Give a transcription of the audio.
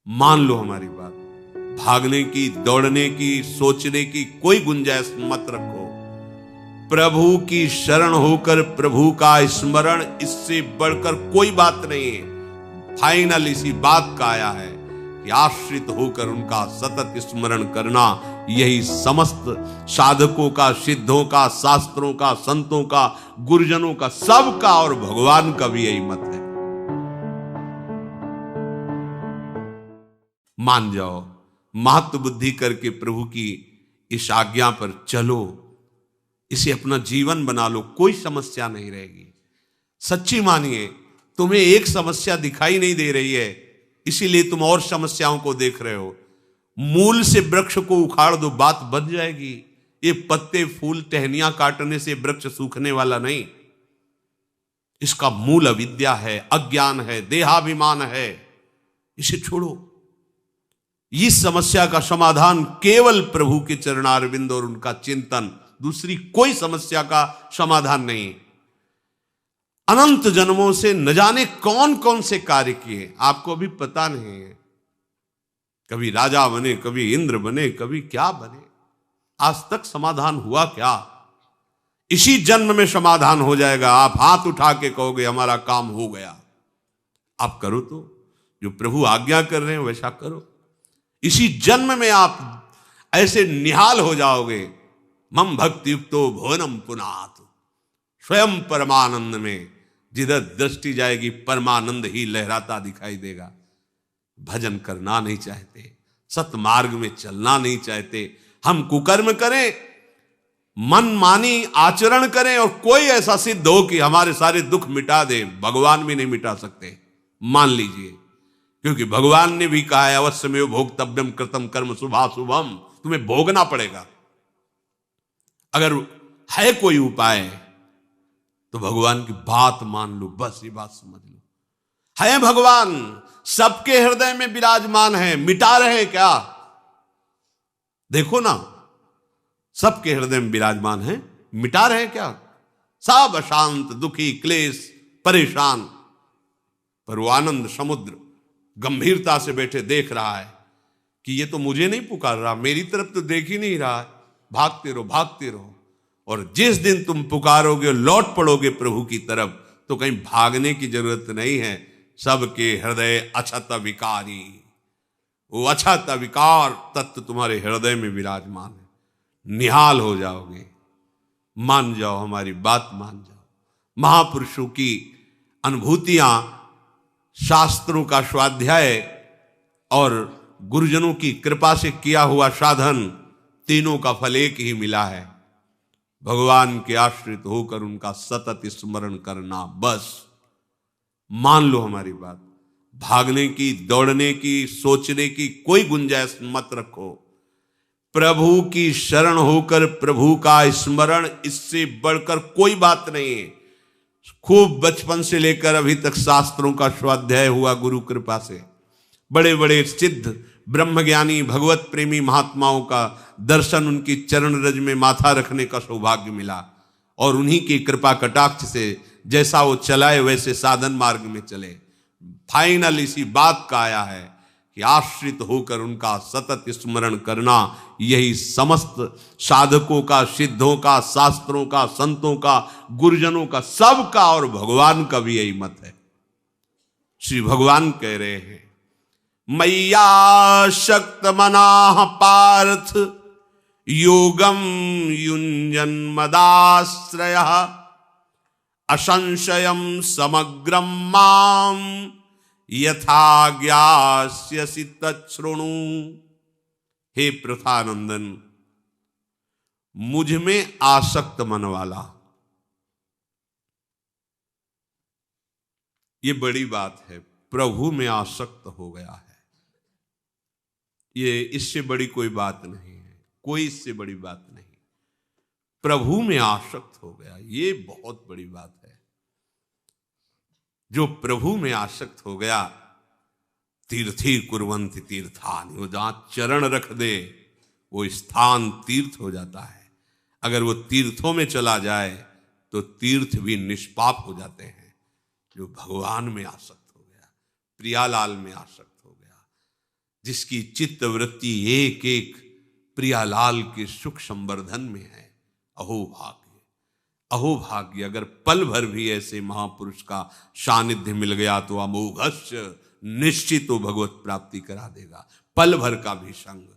मान लो हमारी बात। भागने की, दौड़ने की, सोचने की कोई गुंजाइश मत रखो। प्रभु की शरण होकर प्रभु का स्मरण, इससे बढ़कर कोई बात नहीं है। फाइनल इसी बात का आया है कि आश्रित होकर उनका सतत स्मरण करना, यही समस्त साधकों का, सिद्धों का, शास्त्रों का, संतों का, गुरुजनों का, सबका और भगवान का भी यही मत है। मान जाओ, महत्व बुद्धि करके प्रभु की इस आज्ञा पर चलो, इसे अपना जीवन बना लो, कोई समस्या नहीं रहेगी। सच्ची मानिए, तुम्हें एक समस्या दिखाई नहीं दे रही है, इसीलिए तुम और समस्याओं को देख रहे हो। मूल से वृक्ष को उखाड़ दो, बात बन जाएगी। ये पत्ते, फूल, टहनियां काटने से वृक्ष सूखने वाला नहीं। इसका मूल अविद्या है, अज्ञान है, देहाभिमान है। इसे छोड़ो। इस समस्या का समाधान केवल प्रभु के चरणारविंद और उनका चिंतन, दूसरी कोई समस्या का समाधान नहीं। अनंत जन्मों से न जाने कौन कौन से कार्य किए, आपको भी पता नहीं है। कभी राजा बने, कभी इंद्र बने, कभी क्या बने, आज तक समाधान हुआ क्या? इसी जन्म में समाधान हो जाएगा। आप हाथ उठा के कहोगे हमारा काम हो गया। आप करो, तो जो प्रभु आज्ञा कर रहे हैं वैसा करो। इसी जन्म में आप ऐसे निहाल हो जाओगे। मम भक्ति युक्तो भुवनम पुनात, स्वयं परमानंद में जिधर दृष्टि जाएगी परमानंद ही लहराता दिखाई देगा। भजन करना नहीं चाहते, सतमार्ग में चलना नहीं चाहते, हम कुकर्म करें, मनमानी आचरण करें और कोई ऐसा सिद्ध हो कि हमारे सारे दुख मिटा दे, भगवान भी नहीं मिटा सकते। मान लीजिए, क्योंकि भगवान ने भी कहा है अवश्यमेव भोक्तव्यम कृतम कर्म शुभाशुभम, तुम्हें भोगना पड़ेगा। अगर है कोई उपाय तो भगवान की बात मान लो, बस ये बात समझ लो। है भगवान, सबके हृदय में विराजमान है, मिटा रहे हैं क्या? देखो ना, सबके हृदय में विराजमान है, मिटा रहे हैं क्या? सब अशांत, दुखी, क्लेश, परेशान, पर वो आनंद समुद्र गंभीरता से बैठे देख रहा है कि ये तो मुझे नहीं पुकार रहा, मेरी तरफ तो देख ही नहीं रहा। भागते रहो, भागते रहो। और जिस दिन तुम पुकारोगे, लौट पड़ोगे प्रभु की तरफ, तो कहीं भागने की जरूरत नहीं है। सबके हृदय अछत विकारी, वो अछत विकार तत्व तुम्हारे हृदय में विराजमान है। निहाल हो जाओगे। मान जाओ, हमारी बात मान जाओ। महापुरुषों की अनुभूतियां, शास्त्रों का स्वाध्याय और गुरुजनों की कृपा से किया हुआ साधन, तीनों का फल एक ही मिला है। भगवान के आश्रित होकर उनका सतत स्मरण करना, बस। मान लो हमारी बात। भागने की, दौड़ने की, सोचने की कोई गुंजाइश मत रखो। प्रभु की शरण होकर प्रभु का स्मरण, इससे बढ़कर कोई बात नहीं है। खूब बचपन से लेकर अभी तक शास्त्रों का स्वाध्याय हुआ गुरु कृपा से। बड़े बड़े सिद्ध ब्रह्मज्ञानी भगवत प्रेमी महात्माओं का दर्शन, उनकी चरण रज में माथा रखने का सौभाग्य मिला। और उन्हीं की कृपा कटाक्ष से जैसा वो चलाए वैसे साधन मार्ग में चले। फाइनल इसी बात का आया है कि आश्रित होकर उनका सतत स्मरण करना, यही समस्त साधकों का, सिद्धों का, शास्त्रों का, संतों का, गुरुजनों का, सबका और भगवान का भी यही मत है। श्री भगवान कह रहे हैं, मय्या शक्त मनाः पार्थ योगम युञ्जन मदाश्रयः असंशयम समग्रम माम यथा ज्ञास्यसि तच्छृणु। हे प्रथानंदन, मुझ में आसक्त मन वाला, ये बड़ी बात है। प्रभु में आसक्त हो गया है, ये इससे बड़ी कोई बात नहीं है, कोई इससे बड़ी बात नहीं। प्रभु में आसक्त हो गया, ये बहुत बड़ी बात है। जो प्रभु में आसक्त हो गया, तीर्थी कुर्वन्ति तीर्थानि, वो जहां चरण रख दे वो स्थान तीर्थ हो जाता है। अगर वो तीर्थों में चला जाए तो तीर्थ भी निष्पाप हो जाते हैं। जो भगवान में आसक्त हो गया, प्रियालाल में आसक्त हो गया, जिसकी चित्त वृत्ति एक एक प्रियालाल के सुख संवर्धन में है। अहो भाग्य, अहो भाग्य। अगर पल भर भी ऐसे महापुरुष का सानिध्य मिल गया तो अमोघस्य निश्चित भगवत प्राप्ति करा देगा। पल भर का भी संग